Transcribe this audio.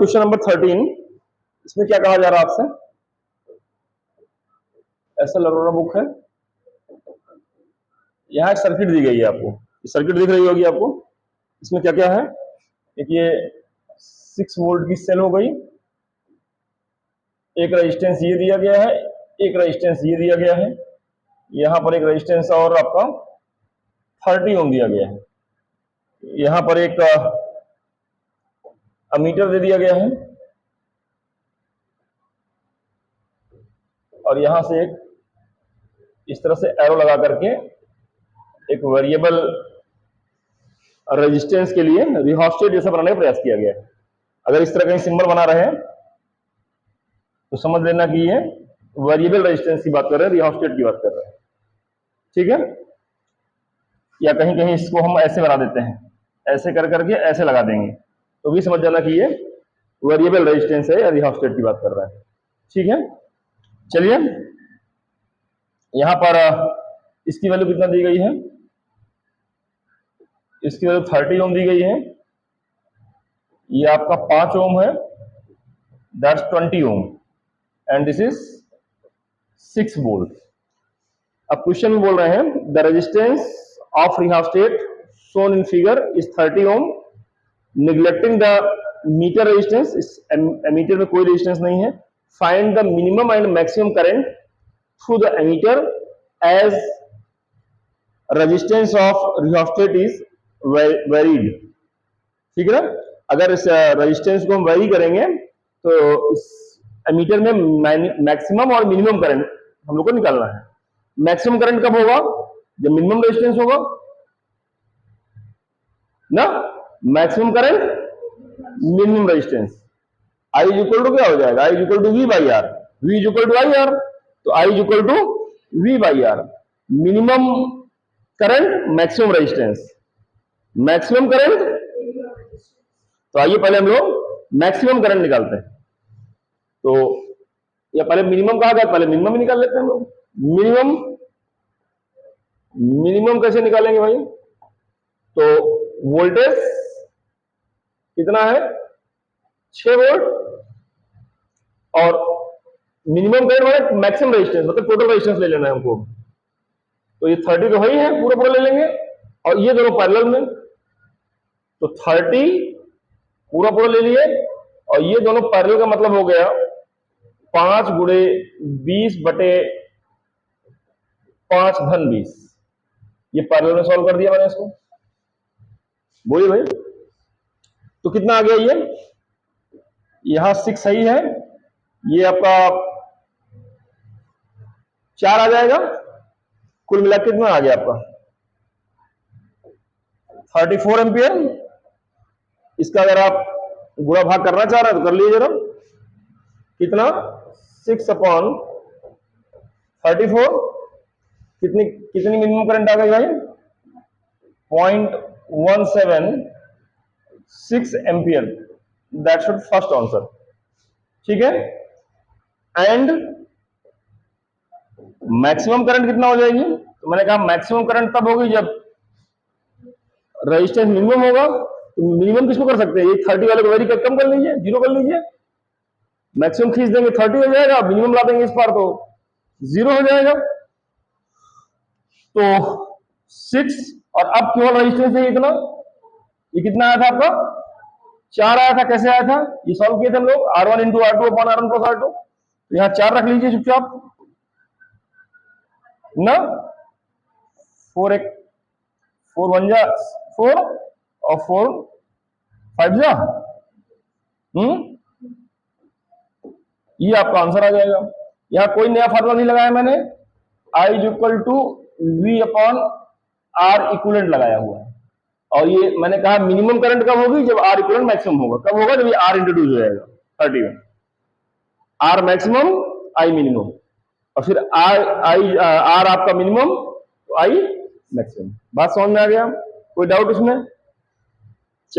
Question number 13। इसमें क्या कहा जा रहा है आपसे? ऐसा लरोरा बुक है, यहाँ एक सर्किट दी गई है आपको, सर्किट दिख रही होगी आपको। इसमें क्या क्या है? एक ये 6 वोल्ट की सेल हो गई, एक रेजिस्टेंस ये दिया गया है, एक रेजिस्टेंस ये दिया गया है, यहाँ पर एक रेजिस्टेंस और आपका 30 ओम दिया गया है, यहाँ पर एक अमीटर दे दिया गया है, और यहां से एक इस तरह से एरो लगा करके एक वेरिएबल रेजिस्टेंस के लिए रिहोस्टेट जैसा बनाने का प्रयास किया गया है। अगर इस तरह का सिंबल बना रहे हैं तो समझ लेना कि ये वेरिएबल रेजिस्टेंस की बात कर रहे हैं, रिहोस्टेट की बात कर रहे हैं, ठीक है। या कहीं कहीं इसको हम ऐसे बना देते हैं, ऐसे कर करके ऐसे लगा देंगे तो भी समझ जाना कि ये वेरिएबल रेजिस्टेंस है या रिहोस्टेट की बात कर रहा है, ठीक है। चलिए, यहां पर इसकी वैल्यू कितना दी गई है? इसकी वैल्यू 30 ओम दी गई है, ये आपका 5 ओम है, that's 20 ohm, and this is 6 volt. अब क्वेश्चन में बोल रहे हैं the resistance of rheostat shown in figure is 30 ohm, neglecting the meter resistance, इस एमीटर में कोई रेजिस्टेंस नहीं है, find the minimum and maximum current through the ammeter as resistance of rheostat is varied, ठीक है ना। अगर इस रेजिस्टेंस को हम वेरी करेंगे तो इस एमीटर में मैक्सिमम और मिनिमम करंट हम लोग को निकालना है। मैक्सिमम करंट कब होगा? जब मिनिमम रेजिस्टेंस होगा ना, maximum current minimum resistance. I is equal to क्या हो जाएगा? I is equal to V by R, V is equal to I R, तो I is equal to V by R. Minimum current, maximum resistance, maximum current, तो आइए पहले हम लोग maximum current निकालते हैं। तो या पहले मिनिमम कहा गया, पहले मिनिमम ही निकाल लेते हैं हम लोग। मिनिमम कैसे निकालेंगे भाई? तो वोल्टेज कितना है? 6 वोल्ट, और मिनिमम करंट मतलब मैक्सिमम रेजिस्टेंस, मतलब टोटल रेजिस्टेंस ले लेना है हमको। तो ये 30 तो है ही है, पूरा पूरा ले लेंगे, और ये दोनों पैरेलल में, तो 30 पूरा पूरा ले लिए, और ये दोनों पैरेलल का मतलब हो गया 5 गुणे 20 बटे 5 घन 20। ये पैरेलल में सॉल्व कर दिया मैंने इसको, बोलिए भाई। तो कितना आ गया ये? यहां 6 सही है, ये आपका 4 आ जाएगा, कुल मिला कितना आ गया आपका? 34 एम्पियर। इसका अगर आप गुणा भाग करना चाह रहे हैं तो कर लीजिए जरा। कितना? 6/34। कितनी मिनिमम करंट आ गई भाई? 0.176 ampere. That should first answer, ठीक है। एंड मैक्सिमम करंट कितना हो जाएगी? तो मैंने कहा मैक्सिमम करंट तब होगी जब रेजिस्टेंस मिनिमम होगा। तो मिनिमम किसको कर सकते हैं? ये 30 वाले को वेरी कम कर लीजिए, 0 कर लीजिए। मैक्सिमम खींच देंगे 30 हो जाएगा, मिनिमम ला देंगे इस पार तो 0 हो जाएगा। तो 6, और अब केवल रेजिस्टेंस है इतना। ये कितना आया था आपका? 4 आया था। कैसे आया था? ये सॉल्व किए थे हम लोग, R1 into R2 upon R1 plus R2। तो यहां 4 रख लीजिए चुपचाप ना। 4 1 जा 4, और 4 5 जा, ये आपका आंसर आ जाएगा। यहां कोई नया फार्मूला नहीं लगाया मैंने, I is equal to V upon R equivalent लगाया हुआ है। और ये मैंने कहा मिनिमम करंट कब होगी? जब R इक्विवेलेंट मैक्सिमम होगा। कब होगा? जब ये R इंट्रोड्यूस हो जाएगा 30 में। R मैक्सिमम, I मिनिमम, और फिर R आपका मिनिमम, तो I मैक्सिमम। बात समझ में आ गया? कोई डाउट इसमें?